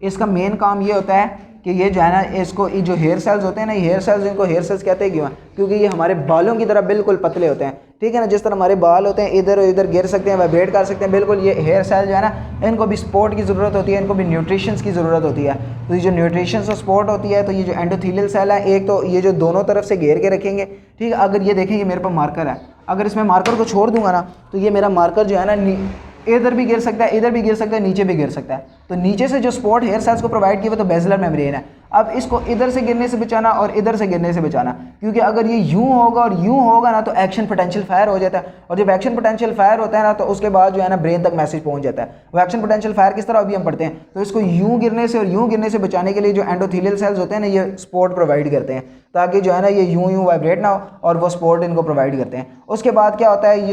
इसका मेन काम ये होता है कि ये जो है ना, इसको जो हेयर सेल्स होते हैं ना, ये हेयर सेल्स, इनको हेयर सेल्स कहते हैं क्यों? क्योंकि ये हमारे बालों की तरह बिल्कुल पतले होते हैं, ठीक है ना। जिस तरह हमारे बाल होते हैं इधर उधर गिर सकते हैं, वाइब्रेट कर सकते हैं, बिल्कुल ये हेयर सेल जो है ना, इनको भी सपोर्ट की ज़रूरत होती है, इनको भी न्यूट्रिशंस की ज़रूरत होती है। तो ये जो न्यूट्रिशंस और सपोर्ट होती है, तो ये जो एंडोथेलियल सेल है, एक तो ये जो दोनों तरफ से घेर के रखेंगे, ठीक है। अगर ये देखेंगे मेरे पास मार्कर है, अगर इसमें मार्कर को छोड़ दूंगा ना, तो ये मेरा मार्कर जो है ना इधर भी गिर सकता है, इधर भी गिर सकता है, नीचे भी गिर सकता है। तो नीचे से जो सपोर्ट हेयर सेल्स को प्रोवाइड किया वो तो बेसिलर मेम्ब्रेन है। अब इसको इधर से गिरने से बचाना और इधर से गिरने से बचाना, क्योंकि अगर ये यूं होगा और यूं होगा ना, तो एक्शन पोटेंशियल फायर हो जाता है, और जब एक्शन पोटेंशियल फायर होता है ना, तो उसके बाद जो है ना ब्रेन तक मैसेज पहुंच जाता है। वो एक्शन पोटेंशियल फायर किस तरह अभी हम पढ़ते हैं। तो इसको यूं गिरने से और यूं गिरने से बचाने के लिए जो एंडोथेलियल सेल्स होते हैं ना, ये सपोर्ट प्रोवाइड करते हैं, ताकि जो है ना ये यूं वाइब्रेट ना हो, और वो सपोर्ट इनको प्रोवाइड करते हैं। उसके बाद क्या होता है,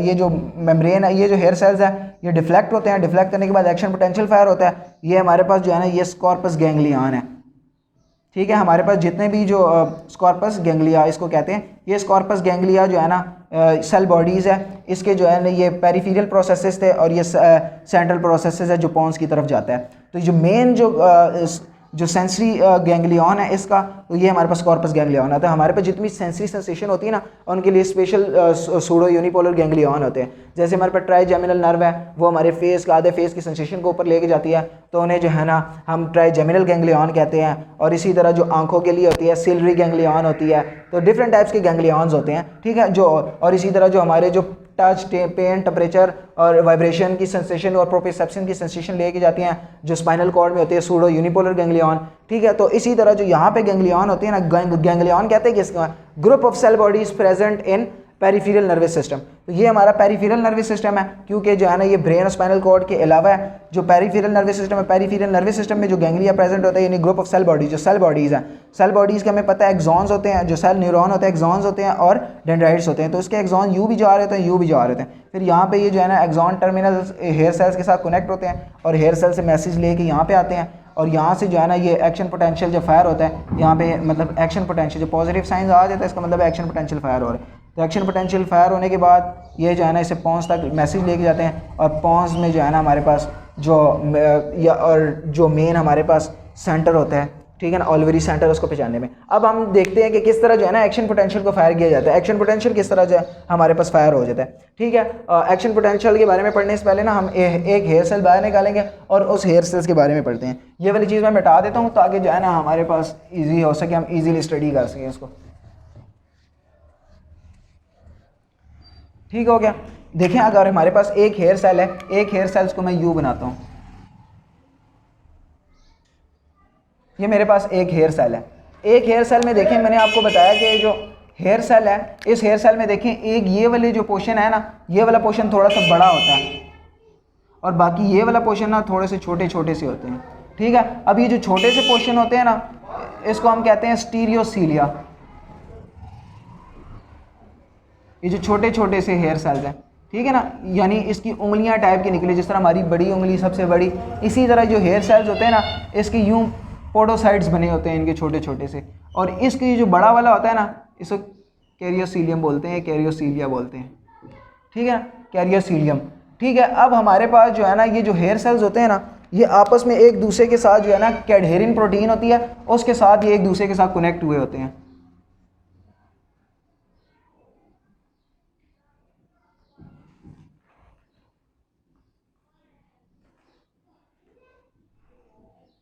ये जो मेम्ब्रेन है, ये जो हेयर सेल्स है, ये डिफ्लेक्ट होते हैं। डिफ्लेक्ट करने के बाद एक्शन पोटेंशियल फायर होता है। ये हमारे पास जो है ना, ये स्कॉर्पस गैंग्लियन है, ठीक है। हमारे पास जितने भी जो स्कॉर्पस गैंग्लिया इसको कहते हैं, ये स्कॉर्पस गैंग्लिया जो है ना सेल बॉडीज़ है, इसके जो है ना ये पेरिफेरल प्रोसेसेस थे, और ये सेंट्रल प्रोसेसेस है जो पॉन्स की तरफ जाता है। तो जो मेन जो सेंसरी गैंग्लियन है इसका, तो ये हमारे पास कॉर्पस गैंग्लियन है। तो हमारे पास जितनी सेंसरी सेंसेशन होती है ना, उनके लिए स्पेशल सूडो यूनिपोलर गैंग्लियन होते हैं। जैसे हमारे पास ट्राइजेमिनल नर्व है, वो हमारे फेस का आधे फेस की सेंसेशन को ऊपर लेके जाती है, तो उन्हें जो है ना हम ट्राइजेमिनल गैंग्लियन कहते हैं। और इसी तरह जो आंखों के लिए होती है, सिलरी गैंग्लियन होती है। तो डिफरेंट टाइप्स के गैंग्लियंस होते हैं, ठीक है। और इसी तरह जो हमारे जो टच, पेन, टेम्परेचर और वाइब्रेशन की सेंसेशन और प्रोप्रियोसेप्शन की सेंसेशन लेके जाती हैं, जो स्पाइनल कॉर्ड में होती है, सूडो यूनिपोलर गैंग्लियन, ठीक है। तो इसी तरह जो यहाँ पे गैंग्लियन होती है ना, गैंग्लियन कहते हैं कि इसका group of cell bodies present in peripheral nervous system. तो ये हमारा पेरिफेरल नर्वस सिस्टम है, क्योंकि जो है ना ये ब्रेन और स्पाइनल कॉर्ड के अलावा है जो पेरिफेरल नर्वस सिस्टम है। पेरिफेरल नर्वस सिस्टम में जो गैंग्लिया प्रेजेंट होता है, यानी ग्रुप ऑफ सेल बॉडीज, जो सेल बॉडीज़ हैं। सेल बॉडीज़ के हमें पता है एक्सॉन्स होते हैं, जो सेल न्यूरॉन होते हैं एक्सॉन्स होते हैं, और डेंड्राइट्स होते हैं। तो इसके एक्सॉन यू भी जा रहे होते हैं, यू भी जा रहे होते हैं। फिर यहाँ पे ये जो है ना एक्सॉन टर्मिनल हेयर सेल्स के साथ कनेक्ट होते हैं, और हेयर सेल से मैसेज लेके यहाँ पे आते हैं, और यहाँ से जो है ना ये एक्शन पोटेंशियल जो फायर होता है, यहाँ पे मतलब एक्शन पोटेंशियल जो पॉजिटिव साइंस आ जाता है, इसका मतलब एक्शन पोटेंशियल फायर हो रहा है। तो एक्शन पोटेंशियल फायर होने के बाद ये जो है ना इसे पॉन्स तक मैसेज लेके जाते हैं, और पॉन्स में जो है ना हमारे पास जो मेन हमारे पास सेंटर होता है, ठीक है ना, ऑलवेरी सेंटर, उसको पहचानने में। अब हम देखते हैं कि किस तरह जो है ना एक्शन पोटेंशियल को फायर किया जाता है। एक्शन पोटेंशियल किस तरह जो है हमारे पास फायर हो जाता है, ठीक है। एक्शन पोटेंशियल के बारे में पढ़ने से पहले ना हम एक हेयर सेल बाहर निकालेंगे और उस हेयर सेल्स के बारे में पढ़ते हैं। ये वाली चीज़ मैं मिटा देता हूँ ताकि जो है ना हमारे पास ईजी हो सके, हम ईजीली स्टडी कर सकें इसको। ठीक हो गया। देखें, अगर हमारे पास एक हेयर सेल है, एक हेयर सेल्स को मैं यू बनाता हूँ, ये मेरे पास एक हेयर सेल है। एक हेयर सेल में देखें, मैंने आपको बताया कि जो हेयर सेल है, इस हेयर सेल में देखें एक ये वाले जो पोर्शन है ना, ये वाला पोर्शन थोड़ा सा बड़ा होता है, और बाकी ये वाला पोर्शन ना थोड़े से छोटे छोटे से होते हैं, ठीक है। अब ये जो छोटे से पोर्शन होते हैं ना, इसको हम कहते हैं स्टीरियोसीलिया। ये जो छोटे छोटे से हेयर सेल्स हैं, ठीक है ना, यानी इसकी उंगलियां टाइप की निकली, जिस तरह हमारी बड़ी उंगली सबसे बड़ी, इसी तरह जो हेयर सेल्स होते हैं ना, इसके यूं पोडोसाइट्स बने होते हैं इनके छोटे छोटे से। और इसके जो बड़ा वाला होता है ना, इसको कैरियोसीलियम बोलते हैं, कैरियोसीलिया बोलते हैं, ठीक है, कैरियोसीलियम, ठीक है। अब हमारे पास जो है ना ये जो हेयर सेल्स होते हैं ना, ये आपस में एक दूसरे के साथ जो है ना कैडहेरिन प्रोटीन होती है, उसके साथ ये एक दूसरे के साथ कनेक्ट हुए होते हैं।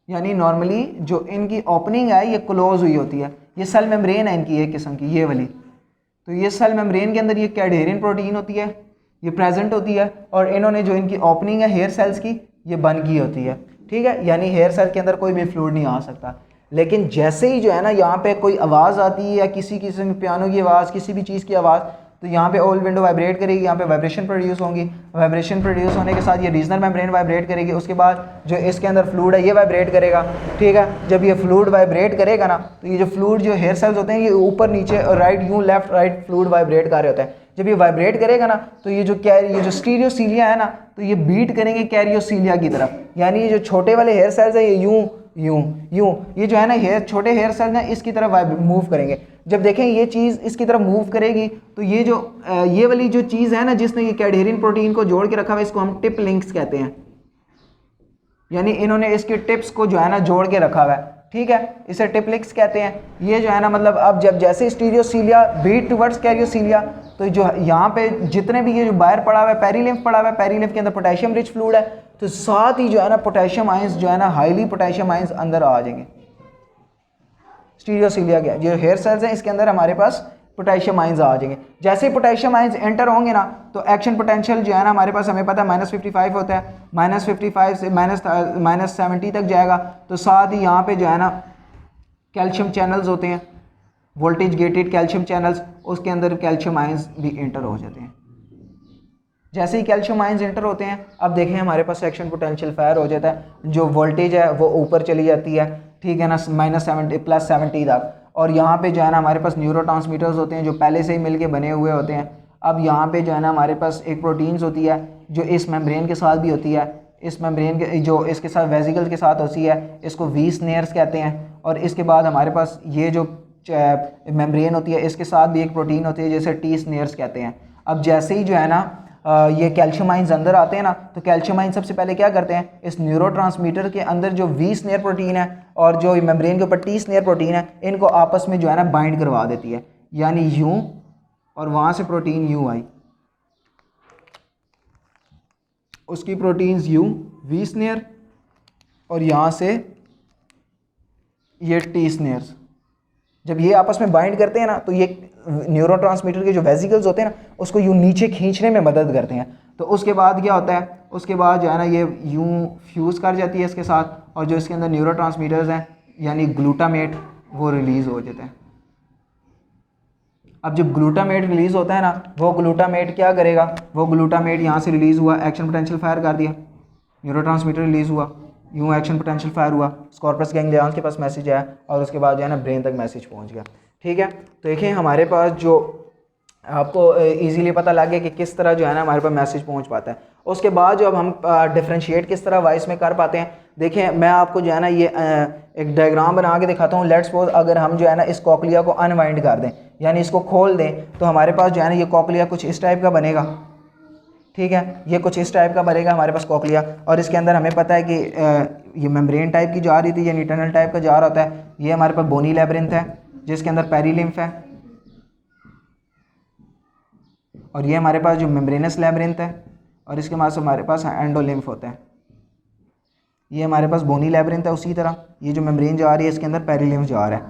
यानी नॉर्मली जो इनकी ओपनिंग है ये क्लोज हुई होती है। ये सेल मेम्ब्रेन है इनकी एक किस्म की, ये वाली। तो ये सेल मेम्ब्रेन के अंदर ये कैडहेरिन प्रोटीन होती है, ये प्रेजेंट होती है, और इन्होंने जो इनकी ओपनिंग है हेयर सेल्स की, ये बन गई होती है, ठीक है। यानी हेयर सेल के अंदर कोई भी फ्लूइड नहीं आ सकता। लेकिन जैसे ही जो है ना यहाँ पे कोई आवाज़ आती है, या किसी किस्म की पियानो की आवाज़, किसी भी चीज़ की आवाज़, तो यहाँ पे ओल विंडो वाइब्रेट करेगी, यहाँ पे वाइब्रेशन प्रोड्यूस होंगी। वाइब्रेशन प्रोड्यूस होने के साथ ये रीजनल मेम्ब्रेन वाइब्रेट करेगी। उसके बाद जो इसके अंदर फ्लूइड है ये वाइब्रेट करेगा, ठीक है। जब ये फ्लूइड वाइब्रेट करेगा ना, तो ये जो फ्लूइड जो हेयर सेल्स होते हैं ये ऊपर नीचे राइट यूँ लेफ्ट राइट फ्लूइड वाइब्रेट कर रहे होते हैं। जब ये वाइब्रेट करेगा ना, तो ये जो स्टीरियोसीलिया है ना, तो ये बीट करेंगे कैरियोसीलिया की तरफ। यानी ये जो छोटे वाले हेयर सेल्स है ये यूँ यूँ यूँ, ये जो है ना छोटे हेयर सेल्स हैं इसकी तरफ मूव करेंगे। जब देखें ये चीज़ इसकी तरफ मूव करेगी, तो ये वाली जो चीज़ है ना जिसने ये कैडहेरिन प्रोटीन को जोड़ के रखा हुआ है, इसको हम टिप लिंक्स कहते हैं। यानी इन्होंने इसकी टिप्स को जो है ना जोड़ के रखा हुआ है, ठीक है, इसे टिपलिक्स कहते हैं। ये जो है ना मतलब अब जब जैसे स्टीरियोसीलिया बीट टुवर्ड्स कैरियोसीलिया, तो जो यहाँ पे जितने भी ये जो बाहर पड़ा हुआ है पेरीलिम्फ पड़ा हुआ है, पेरीलिम्फ के अंदर पोटेशियम रिच फ्लूइड है, तो साथ ही जो है ना पोटेशियम आयंस जो है ना हाईली पोटेशियम आयंस अंदर आ जाएंगे। स्टीरियोसीलिया के जो हेयर सेल्स हैं इसके अंदर हमारे पास पोटेशियम आयंस आ जाएंगे। जैसे पोटेशियम आयंस एंटर होंगे ना तो एक्शन पोटेंशियल जो है ना हमारे पास हमें पता है -55 होता है, -55 से -70 तक जाएगा। तो साथ ही यहाँ पे जो है ना कैल्शियम चैनल्स होते हैं, वोल्टेज गेटेड कैल्शियम चैनल्स, उसके अंदर कैल्शियम आयंस भी एंटर हो जाते हैं। जैसे ही कैल्शियम आयंस एंटर होते हैं, अब देखें हमारे पास एक्शन पोटेंशियल फायर हो जाता है, जो वोल्टेज है वो ऊपर चली जाती है, ठीक है ना, -70 +70 तक। और यहाँ पे जो है ना हमारे पास न्यूरोट्रांसमीटर्स होते हैं जो पहले से ही मिलके बने हुए होते हैं। अब यहाँ पे जो है ना हमारे पास एक प्रोटीन्स होती है जो इस मेम्ब्रेन के साथ भी होती है, इस मेम्ब्रेन के जो इसके साथ वेसिकल्स के साथ होती है, इसको वी स्नेयर्स कहते हैं। और इसके बाद हमारे पास ये जो मेम्ब्रेन होती है इसके साथ भी एक प्रोटीन होती है जिसे टी स्नेयर्स कहते हैं। अब जैसे ही जो है ना ये कैल्शियम आयंस अंदर आते हैं ना, तो कैल्शियम आयंस सबसे पहले क्या करते हैं, इस न्यूरोट्रांसमीटर के अंदर जो वी स्नेयर प्रोटीन है और जो मेम्ब्रेन के ऊपर टी स्नेयर प्रोटीन है, इनको आपस में जो है ना बाइंड करवा देती है। यानी यूं, और वहाँ से प्रोटीन यूं आई, उसकी प्रोटीन्स यूं वी स्नेयर, और यहाँ से ये टी स्नेयर्स। जब ये आपस में बाइंड करते हैं ना तो ये न्यूरोट्रांसमीटर के जो वेसिकल्स होते हैं ना उसको यूं नीचे खींचने में मदद करते हैं। तो उसके बाद क्या होता है, उसके बाद जो है ना ये यूं फ्यूज़ कर जाती है इसके साथ, और जो इसके अंदर न्यूरोट्रांसमीटर्स हैं यानी ग्लूटामेट वो रिलीज़ हो जाते हैं। अब जब ग्लूटामेट रिलीज़ होता है ना, वो ग्लूटामेट क्या करेगा, वो ग्लूटामेट यहाँ से रिलीज़ हुआ, एक्शन पोटेंशियल फायर कर दिया, न्यूरोट्रांसमीटर रिलीज़ हुआ, यूं एक्शन पोटेंशियल फायर हुआ, कॉर्पस गैंग्लियॉन्स के पास मैसेज आया, और उसके बाद जो है ना ब्रेन तक मैसेज पहुंच गया, ठीक है। तो देखिए हमारे पास जो आपको इजीली पता लग गया कि किस तरह जो है ना हमारे पास मैसेज पहुंच पाता है। उसके बाद जो अब हम डिफरेंशिएट किस तरह वॉइस में कर पाते हैं, देखिए मैं आपको जो है ना ये एक डायग्राम बना के दिखाता हूँ। लेट्स सपोज अगर हम जो है ना इस कॉकलिया को अनवाइंड कर दें, यानी इसको खोल दें, तो हमारे पास जो है ना ये कॉकलिया कुछ इस टाइप का बनेगा, ठीक है, ये कुछ इस टाइप का बनेगा हमारे पास कॉकलिया। और इसके अंदर हमें पता है कि ये मेम्ब्रेन टाइप की जार रही थी, ये टनल टाइप का जार होता है। ये हमारे पास बोनी लैब्रिंथ है जिसके अंदर पेरीलिम्फ है, और ये हमारे पास जो मेम्ब्रेनस लैब्रिंथ है, और इसके पास हमारे पास एंडोलिम्फ होता है। ये हमारे पास बोनी लैब्रिंथ है, उसी तरह ये जो मेम्ब्रेन जार है इसके अंदर पेरीलिम्फ जार है,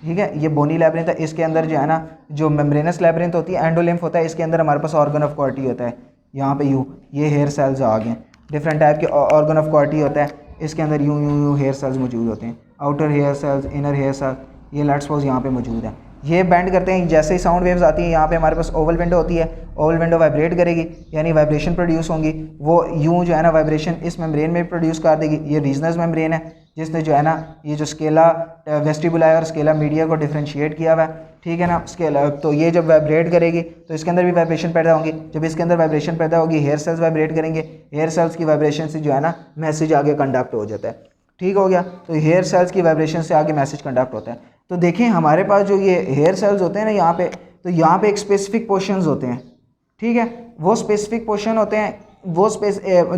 ठीक है। ये बोनी लैब्रिंथ है, इसके अंदर जो है ना जो मेम्ब्रेनस लैब्रिंथ होती है, एंडोलिम्फ होता है, इसके अंदर हमारे पास ऑर्गन ऑफ कॉर्टी होता है। यहाँ पे यूँ ये हेयर सेल्स आ गए, डिफरेंट टाइप के ऑर्गन ऑफ कॉर्टी होता है, इसके अंदर यूँ यूँ यूँ हेयर सेल्स मौजूद होते हैं, outer hair cells, inner hair cells, ये लेट्स सपोज यहाँ पे मौजूद है। ये बेंड करते हैं, जैसे ही साउंड वेव्स आती हैं यहाँ पे हमारे पास ओवल विंडो होती है, ओवल विंडो वाइब्रेट करेगी यानी वाइब्रेशन प्रोड्यूस होंगी, वो यूँ जो है ना वाइब्रेशन इस मेम्ब्रेन में प्रोड्यूस कर देगी। ये रीजनस मेम्ब्रेन है जिसने जो है ना ये जो स्केला वेस्टिबुला और स्केला मीडिया को डिफरेंशिएट किया हुआ है, ठीक है ना। स्केला तो ये जब वाइब्रेट करेगी तो इसके अंदर भी वाइब्रेशन पैदा होंगी, जब इसके अंदर वाइब्रेशन पैदा होगी हेयर सेल्स वाइब्रेट करेंगे, हेयर सेल्स की वाइब्रेशन से जो है ना मैसेज आगे कंडक्ट हो जाता है, ठीक हो गया। तो हेयर सेल्स की वाइब्रेशन से आगे मैसेज कंडक्ट होता है। तो देखें हमारे पास जो ये हेयर सेल्स होते हैं ना यहाँ पे, तो यहाँ पे एक स्पेसिफिक पोर्शंस होते हैं, ठीक है, वो स्पेसिफिक पोर्शन होते हैं, वो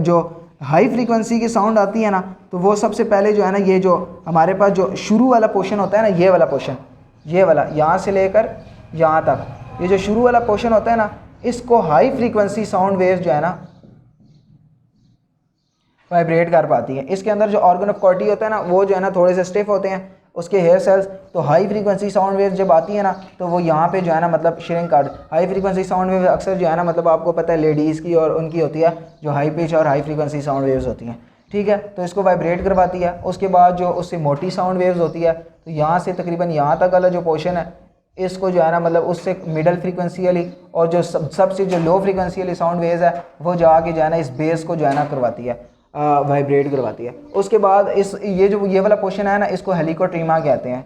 जो हाई फ्रीक्वेंसी की साउंड आती है ना, तो वो सबसे पहले जो है ना ये जो हमारे पास जो शुरू वाला पोर्शन होता है ना, ये वाला पोर्शन, ये वाला यहाँ से लेकर यहाँ तक, ये जो शुरू वाला पोर्शन होता है ना, इसको हाई फ्रीक्वेंसी साउंड वेव्स जो है ना वाइब्रेट कर पाती है। इसके अंदर जो ऑर्गन ऑफ कॉर्टी होता है ना, वो जो है ना थोड़े से स्टिफ होते हैं उसके हेयर सेल्स। तो हाई फ्रीक्वेंसी साउंड वेव्स जब आती है ना, तो वो यहाँ पे जो है ना मतलब श्रिंक कर, हाई फ्रीक्वेंसी साउंड वेव अक्सर जो है ना मतलब आपको पता है लेडीज़ की और उनकी होती है जो हाई पिच और हाई फ्रीक्वेंसी साउंड वेव्स होती हैं, ठीक है। तो इसको वाइब्रेट करवाती है। उसके बाद जो उससे मोटी साउंड वेव्स होती है, तो यहाँ से तकरीबन यहाँ तक वाला जो पोर्शन है, इसको जो है ना मतलब उससे मिडल फ्रीक्वेंसी वाली और जो सबसे जो लो फ्रीक्वेंसी वाली साउंड वेव्स है, वो जाके जो है ना इस बेस को जो है ना करवाती है, वाइब्रेट करवाती है। उसके बाद ये वाला पोर्शन है ना, इसको हेलिकोट्रीमा कहते हैं।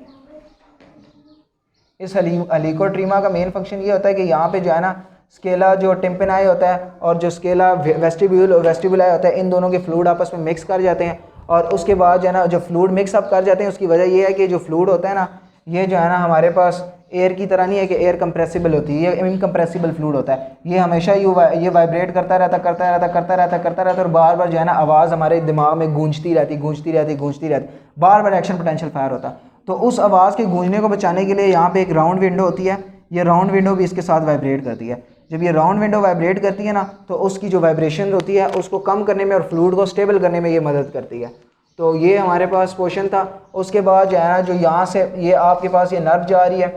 इस हेलिकोट्रीमा का मेन फंक्शन ये होता है कि यहाँ पे जो है ना स्केला जो टिम्पेनाई होता है और जो स्केला वेस्टिबुलाई होता है, इन दोनों के फ्लूइड आपस में मिक्स कर जाते हैं, और उसके बाद जो है ना जो फ्लूइड मिक्स अप कर जाते हैं, उसकी वजह ये है कि जो फ्लूइड होता है ना, ये जो है ना हमारे पास एयर की तरह नहीं है कि एयर कंप्रेसिबल होती है, ये इनकम्प्रेसिबल फ्लूइड होता है। ये हमेशा ये वाइब्रेट करता रहता और बार बार जो है ना आवाज़ हमारे दिमाग में गूंजती रहती, बार बार एक्शन पोटेंशियल फायर होता है। तो उस आवाज़ के गूंजने को बचाने के लिए यहाँ पे एक राउंड विंडो होती है, ये राउंड विंडो भी इसके साथ वाइब्रेट करती है। जब ये राउंड विंडो वाइब्रेट करती है ना तो उसकी जो वाइब्रेशन होती है उसको कम करने में और फ्लूइड को स्टेबल करने में ये मदद करती है। तो ये हमारे पास पोर्शन था। उसके बाद जो है ना जो यहाँ से ये आपके पास ये नर्व जा रही है,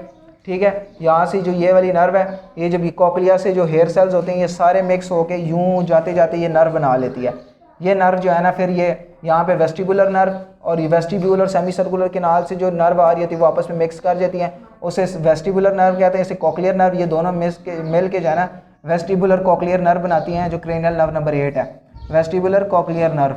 ठीक है, यहाँ से जो ये वाली नर्व है, ये जब ये कॉकलिया से जो हेयर सेल्स होते हैं ये सारे मिक्स होके यूं जाते जाते ये नर्व बना लेती है। ये नर्व जो है ना फिर ये यहाँ पे वेस्टिबुलर नर्व और ये वेस्टिब्यूल और सेमी सर्कुलर केनाल से जो नर्व आ रही थी वो आपस में मिक्स कर जाती हैं, उसे वेस्टिबुलर नर्व कहते हैं, इसे कॉकलियर नर्व। ये दोनों मिल के जो है ना वेस्टिबुलर कॉकलियर नर्व बनाती हैं जो क्रेनियल नर्व नंबर 8 है, वेस्टिबुलर कॉकलियर नर्व,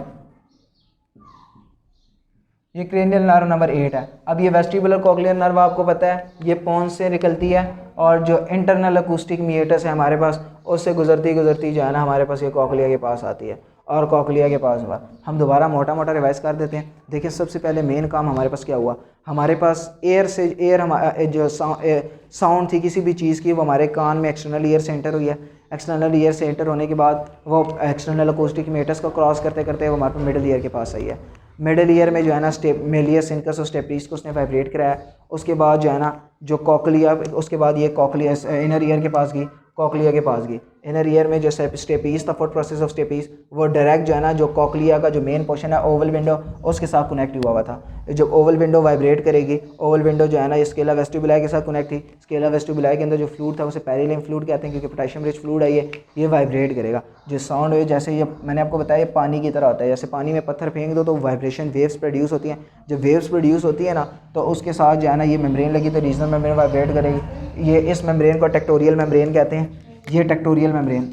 ये क्रेनियल नर्व नंबर 8 है। अब ये वेस्टिबुलर कॉकलियर नर्व आपको पता है ये पोन्स से निकलती है और जो इंटरनल अकूस्टिक मीएटस है हमारे पास उससे गुजरती जो है ना हमारे पास ये कॉकलिया के पास आती है और कॉकलिया के पास हुआ। हम दोबारा मोटा मोटा रिवाइज कर देते हैं। देखिए सबसे पहले मेन काम हमारे पास क्या हुआ, हमारे पास एयर जो साउंड थी किसी भी चीज़ की वो हमारे कान में एक्सटर्नल ईयर से एंटर हुई है। एक्सटर्नल ईयर से एंटर होने के बाद वो एक्सटर्नल अकूस्टिक मीएटस को क्रॉस करते करते वो हमारे पास मिडिल ईयर के पास आई है। मिडिल ईयर में जो है ना मेलियस इनकस और स्टेपरीज को उसने वाइब्रेट कराया। उसके बाद जो है ना जो कॉकलिया, उसके बाद ये कॉकलिया इनर ईयर के पास गई, कॉकलिया के पास गई। इनर ईयर में जो स्टेपीज था, फुट प्रोसेस ऑफ स्टेपीज, वो डायरेक्ट जो है ना जो कॉकलिया का जो मेन पोर्शन है ओवल विंडो उसके साथ कनेक्ट हुआ था। जब ओवल विंडो वाइब्रेट करेगी, ओवल विंडो जो है ना स्केला वेस्टिबुलाई के साथ कनेक्ट थी। स्केला वेस्टिबुलाई के अंदर जो फ्लूइड था उसे पेरिलियम फ्लूइड कहते हैं क्योंकि पोटेशियम रिच फ्लूइड है, ये वाइब्रेट करेगा। जो साउंड वेव जैसे ये मैंने आपको बताया ये पानी की तरह होता है, जैसे पानी में पत्थर फेंक दो तो वाइब्रेशन वेव्स प्रोड्यूस होती हैं। जब वेव्स प्रोड्यूस होती है ना तो उसके साथ जो है ना ये मेम्ब्रेन लगी तो रीजनल मेम्ब्रेन वाइब्रेट करेगी। ये इस मेम्ब्रेन को टेक्टोरियल मेम्ब्रेन कहते हैं, ये टेक्टोरियल मेम्ब्रेन,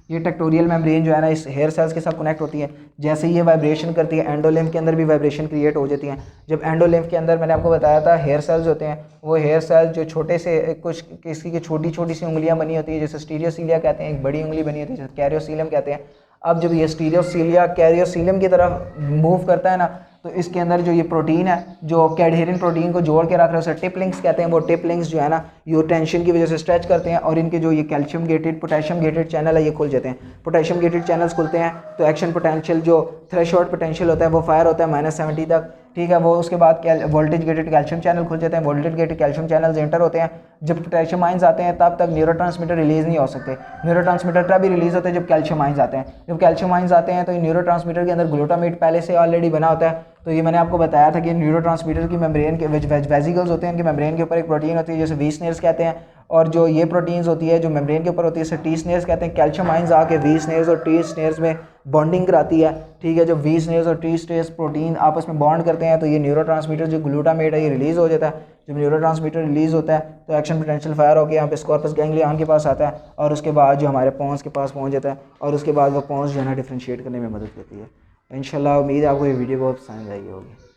ये टेक्टोरियल मेम्ब्रेन जो है ना इस हेयर सेल्स के साथ कनेक्ट होती है। जैसे ही ये वाइब्रेशन करती है एंडोलिम्फ के अंदर भी वाइब्रेशन क्रिएट हो जाती है। जब एंडोलिम्फ के अंदर मैंने आपको बताया था हेयर सेल्स होते हैं, वो हेयर सेल्स जो छोटे से कुछ किसी की छोटी छोटी सी उंगलियां बनी होती है जैसे स्टीरियोसीलिया कहते हैं, एक बड़ी उंगली बनी होती है जैसे कैरियोसीलियम कहते हैं। अब जब ये स्टीरियोसीलिया कैरियोसीलियम की तरफ मूव करता है ना तो इसके अंदर जो ये प्रोटीन है जो कैडहेरिन प्रोटीन को जोड़ के रख रहे हैं उसे टिप लिंक्स कहते हैं। वो टिप लिंक्स जो है ना ये टेंशन की वजह से स्ट्रेच करते हैं और इनके जो ये calcium gated potassium gated channel है ये खुल जाते हैं। पोटेशियम गेटेड चैनल्स खुलते हैं तो एक्शन पोटेंशियल जो थ्रेशोल्ड पोटेंशियल होता है वो फायर होता है -70 तक, ठीक है। वो उसके बाद वोल्टेज गेटेड कैल्शियम चैनल खुल जाते हैं, voltage gated calcium channels enter होते हैं। जब पोटेशियम आइंस आते हैं तब तक न्यूरोट्रांसमीटर रिलीज़ नहीं हो सकते। न्यूरोट्रांसमीटर तभी रिलीज़ होते हैं जब कैल्शियम आइंस आते हैं। जब कैल्शियम आइंस आते हैं तो ये न्यूरोट्रांसमीटर के अंदर ग्लूटामेट पहले से ऑलरेडी बना होता है। तो ये मैंने आपको बताया था कि न्यूरोट्रांसमीटर की मेम्ब्रेन के वेजिकल्स होते हैं, इनके मेम्ब्रेन के ऊपर एक प्रोटीन होती है जैसे वी स्नेयर्स कहते हैं, और जो ये प्रोटीन्स होती है जो मेम्ब्रेन के ऊपर होती है इसे टी स्नेयर्स कहते हैं। कैल्शियम आइंस आके वी स्नेयर्स और टी स्नेयर्स में बॉन्डिंग कराती है, ठीक है। जब वी स्नेयर्स और टी स्नेयर्स प्रोटीन आपस में बॉन्ड करते हैं तो ये न्यूरोट्रांसमीटर जो ग्लूटामेट है ये रिलीज़ हो जाता है। जब न्यूरोट्रांसमीटर रिलीज़ होता है तो एक्शन पोटेंशियल फायर होकर यहाँ पे स्कॉर्पस गैंग्लियन के पास आता है और उसके बाद जो हमारे पॉन्स के पास पहुँच जाता है और उसके बाद वो पॉन्स जो है ना डिफ्रेंशिएट करने में मदद करती है। इंशाल्लाह उम्मीद है आपको ये वीडियो बहुत पसंद आई होगी।